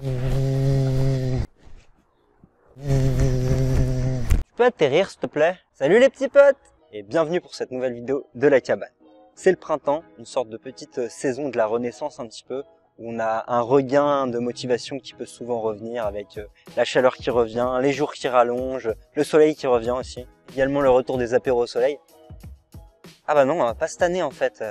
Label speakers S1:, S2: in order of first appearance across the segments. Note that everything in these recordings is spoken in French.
S1: Tu peux atterrir s'il te plaît? Salut les petits potes! Et bienvenue pour cette nouvelle vidéo de la cabane. C'est le printemps, une sorte de petite saison de la renaissance un petit peu, où on a un regain de motivation qui peut souvent revenir avec la chaleur qui revient, les jours qui rallongent, le soleil qui revient aussi. Également le retour des apéros au soleil. Ah bah non, pas cette année en fait.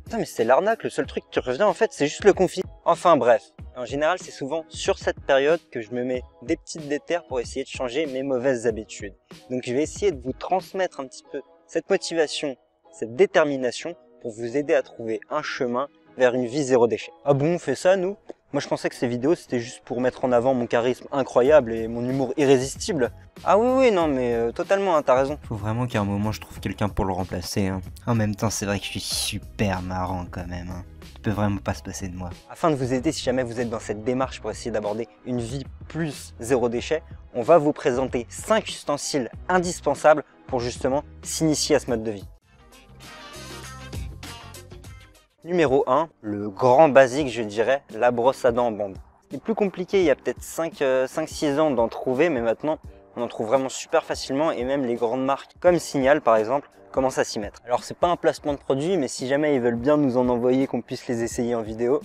S1: Putain mais c'est l'arnaque, le seul truc qui revient en fait c'est juste le confinement. Enfin bref, en général c'est souvent sur cette période que je me mets des petites déterres pour essayer de changer mes mauvaises habitudes. Donc je vais essayer de vous transmettre un petit peu cette motivation, cette détermination pour vous aider à trouver un chemin vers une vie zéro déchet. Ah bon, on fait ça nous? Moi je pensais que ces vidéos c'était juste pour mettre en avant mon charisme incroyable et mon humour irrésistible. Ah oui non mais totalement, hein, t'as raison.
S2: Faut vraiment qu'à un moment je trouve quelqu'un pour le remplacer. Hein. En même temps c'est vrai que je suis super marrant quand même. Hein. Tu peux vraiment pas se passer de moi.
S1: Afin de vous aider si jamais vous êtes dans cette démarche pour essayer d'aborder une vie plus zéro déchet, on va vous présenter 5 ustensiles indispensables pour justement s'initier à ce mode de vie. Numéro 1, le grand basique je dirais, la brosse à dents en bambou. C'est plus compliqué il y a peut-être 5-6 ans d'en trouver, mais maintenant on en trouve vraiment super facilement et même les grandes marques comme Signal par exemple commencent à s'y mettre. Alors c'est pas un placement de produit, mais si jamais ils veulent bien nous en envoyer qu'on puisse les essayer en vidéo,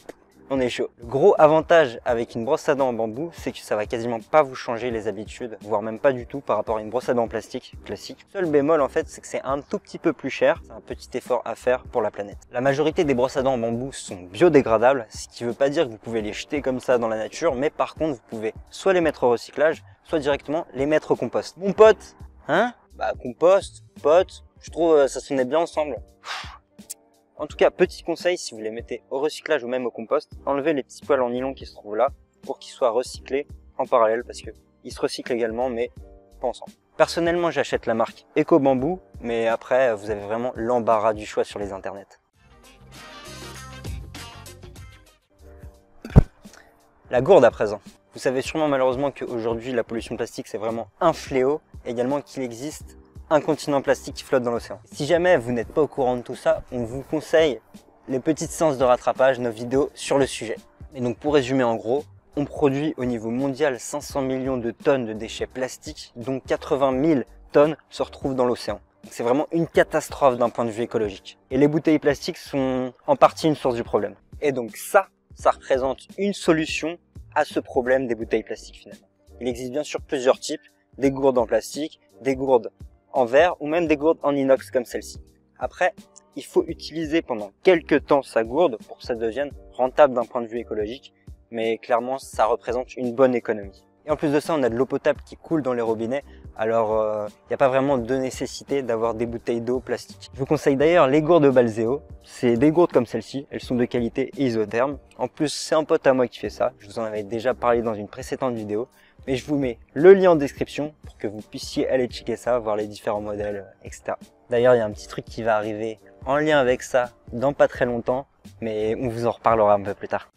S1: on est chaud. Le gros avantage avec une brosse à dents en bambou, c'est que ça va quasiment pas vous changer les habitudes, voire même pas du tout par rapport à une brosse à dents en plastique classique. Seul bémol en fait, c'est que c'est un tout petit peu plus cher, c'est un petit effort à faire pour la planète. La majorité des brosses à dents en bambou sont biodégradables, ce qui veut pas dire que vous pouvez les jeter comme ça dans la nature, mais par contre vous pouvez soit les mettre au recyclage, soit directement les mettre au compost. Mon pote, hein? Bah compost, pote, je trouve ça sonnait bien ensemble. En tout cas, petit conseil, si vous les mettez au recyclage ou même au compost, enlevez les petits poils en nylon qui se trouvent là pour qu'ils soient recyclés en parallèle parce que ils se recyclent également mais pas ensemble. Personnellement, j'achète la marque Eco Bamboo, mais après, vous avez vraiment l'embarras du choix sur les internets. La gourde à présent. Vous savez sûrement malheureusement qu'aujourd'hui, la pollution plastique, c'est vraiment un fléau. Également qu'il existe un continent plastique qui flotte dans l'océan. Si jamais vous n'êtes pas au courant de tout ça, on vous conseille les petites séances de rattrapage, nos vidéos sur le sujet. Et donc pour résumer en gros, on produit au niveau mondial 500 millions de tonnes de déchets plastiques, dont 80 000 tonnes se retrouvent dans l'océan. C'est vraiment une catastrophe d'un point de vue écologique. Et les bouteilles plastiques sont en partie une source du problème. Et donc ça représente une solution à ce problème des bouteilles plastiques finalement. Il existe bien sûr plusieurs types, des gourdes en plastique, des gourdes en verre ou même des gourdes en inox comme celle-ci. Après, il faut utiliser pendant quelques temps sa gourde pour que ça devienne rentable d'un point de vue écologique, mais clairement ça représente une bonne économie. Et en plus de ça, on a de l'eau potable qui coule dans les robinets, alors il n'y a pas vraiment de nécessité d'avoir des bouteilles d'eau plastique. Je vous conseille d'ailleurs les gourdes Balzeo, c'est des gourdes comme celle-ci, elles sont de qualité et isotherme. En plus, c'est un pote à moi qui fait ça, je vous en avais déjà parlé dans une précédente vidéo. Mais je vous mets le lien en description pour que vous puissiez aller checker ça, voir les différents modèles, etc. D'ailleurs, il y a un petit truc qui va arriver en lien avec ça dans pas très longtemps, mais on vous en reparlera un peu plus tard.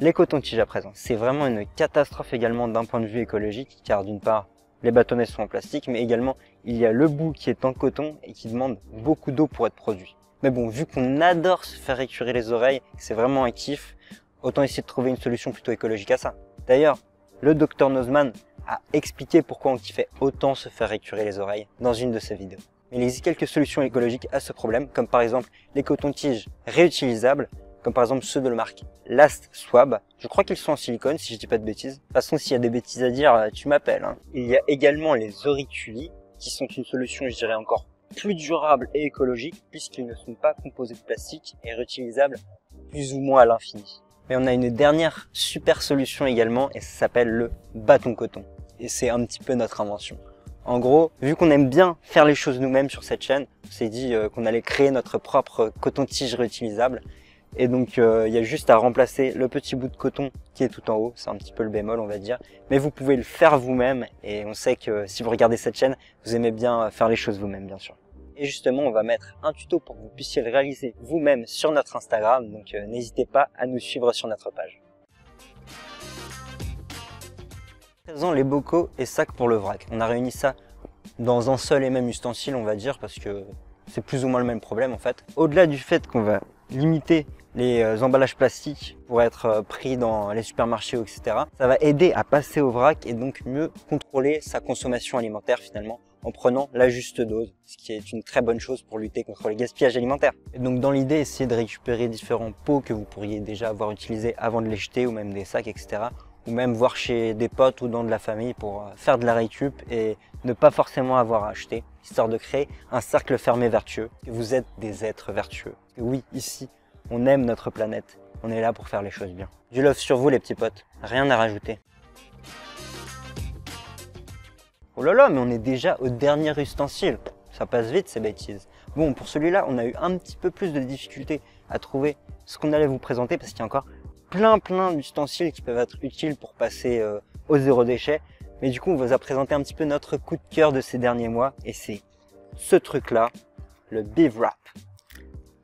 S1: Les cotons-tiges à présent, c'est vraiment une catastrophe également d'un point de vue écologique, car d'une part, les bâtonnets sont en plastique, mais également, il y a le bout qui est en coton et qui demande beaucoup d'eau pour être produit. Mais bon, vu qu'on adore se faire écurer les oreilles, c'est vraiment un kiff, autant essayer de trouver une solution plutôt écologique à ça. D'ailleurs, le Dr Nozman a expliqué pourquoi on kiffait autant se faire écurer les oreilles dans une de ses vidéos. Mais il existe quelques solutions écologiques à ce problème, comme par exemple les cotons-tiges réutilisables, comme par exemple ceux de la marque Last Swab. Je crois qu'ils sont en silicone, si je dis pas de bêtises. De toute façon, s'il y a des bêtises à dire, tu m'appelles. Hein. Il y a également les auriculis, qui sont une solution, je dirais, encore plus durable et écologique, puisqu'ils ne sont pas composés de plastique et réutilisables plus ou moins à l'infini. Mais on a une dernière super solution également et ça s'appelle le bâton coton. Et c'est un petit peu notre invention. En gros, vu qu'on aime bien faire les choses nous-mêmes sur cette chaîne, on s'est dit qu'on allait créer notre propre coton-tige réutilisable. Et donc il y a juste à remplacer le petit bout de coton qui est tout en haut, c'est un petit peu le bémol on va dire. Mais vous pouvez le faire vous-même et on sait que si vous regardez cette chaîne, vous aimez bien faire les choses vous-même bien sûr. Et justement, on va mettre un tuto pour que vous puissiez le réaliser vous-même sur notre Instagram. Donc n'hésitez pas à nous suivre sur notre page. Présent les bocaux et sacs pour le vrac. On a réuni ça dans un seul et même ustensile, on va dire, parce que c'est plus ou moins le même problème en fait. Au-delà du fait qu'on va limiter les emballages plastiques pour être pris dans les supermarchés, etc. Ça va aider à passer au vrac et donc mieux contrôler sa consommation alimentaire finalement en prenant la juste dose, ce qui est une très bonne chose pour lutter contre les gaspillages alimentaires. Et donc dans l'idée, essayez de récupérer différents pots que vous pourriez déjà avoir utilisés avant de les jeter ou même des sacs, etc. Ou même voir chez des potes ou dans de la famille pour faire de la récup et ne pas forcément avoir à acheter, histoire de créer un cercle fermé vertueux. Vous êtes des êtres vertueux. Et oui, ici, on aime notre planète. On est là pour faire les choses bien. Du love sur vous les petits potes. Rien à rajouter. Oh là là, mais on est déjà au dernier ustensile. Ça passe vite ces bêtises. Bon, pour celui-là, on a eu un petit peu plus de difficultés à trouver ce qu'on allait vous présenter parce qu'il y a encore plein d'ustensiles qui peuvent être utiles pour passer au zéro déchet. Mais du coup, on vous a présenté un petit peu notre coup de cœur de ces derniers mois. Et c'est ce truc-là, le Beef Wrap.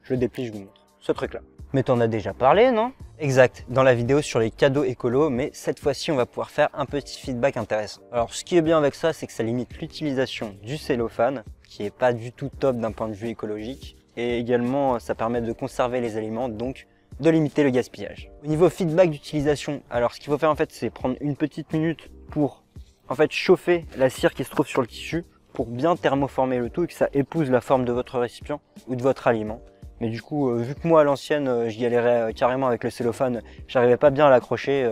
S1: Je le déplie, je vous montre. Ce truc-là. Mais t'en as déjà parlé, non? Exact, dans la vidéo sur les cadeaux écolos, mais cette fois-ci, on va pouvoir faire un petit feedback intéressant. Alors, ce qui est bien avec ça, c'est que ça limite l'utilisation du cellophane, qui est pas du tout top d'un point de vue écologique. Et également, ça permet de conserver les aliments, donc de limiter le gaspillage. Au niveau feedback d'utilisation, alors ce qu'il faut faire en fait, c'est prendre une petite minute pour en fait chauffer la cire qui se trouve sur le tissu pour bien thermoformer le tout et que ça épouse la forme de votre récipient ou de votre aliment. Mais du coup, vu que moi à l'ancienne, je galérais carrément avec le cellophane, j'arrivais pas bien à l'accrocher.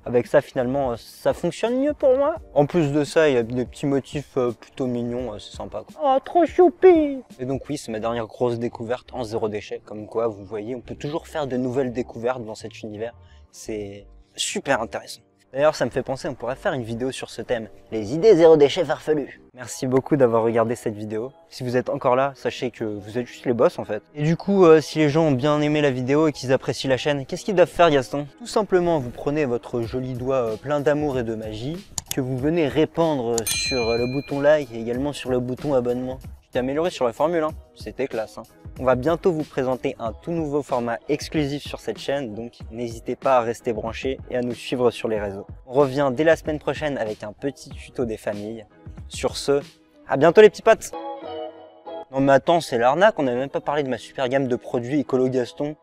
S1: Avec ça, finalement, ça fonctionne mieux pour moi. En plus de ça, il y a des petits motifs plutôt mignons, c'est sympa, quoi. Oh, trop choupi! Et donc oui, c'est ma dernière grosse découverte en zéro déchet. Comme quoi, vous voyez, on peut toujours faire de nouvelles découvertes dans cet univers. C'est super intéressant. D'ailleurs, ça me fait penser, on pourrait faire une vidéo sur ce thème. Les idées zéro déchet farfelues. Merci beaucoup d'avoir regardé cette vidéo. Si vous êtes encore là, sachez que vous êtes juste les boss en fait. Et du coup, si les gens ont bien aimé la vidéo et qu'ils apprécient la chaîne, qu'est-ce qu'ils doivent faire, Gaston? Tout simplement, vous prenez votre joli doigt plein d'amour et de magie, que vous venez répandre sur le bouton like et également sur le bouton abonnement. Tu t'es amélioré sur la formule, hein. C'était classe, hein. On va bientôt vous présenter un tout nouveau format exclusif sur cette chaîne, donc n'hésitez pas à rester branchés et à nous suivre sur les réseaux. On revient dès la semaine prochaine avec un petit tuto des familles. Sur ce, à bientôt les petits potes! Non mais attends, c'est l'arnaque, on n'a même pas parlé de ma super gamme de produits Écolo Gaston.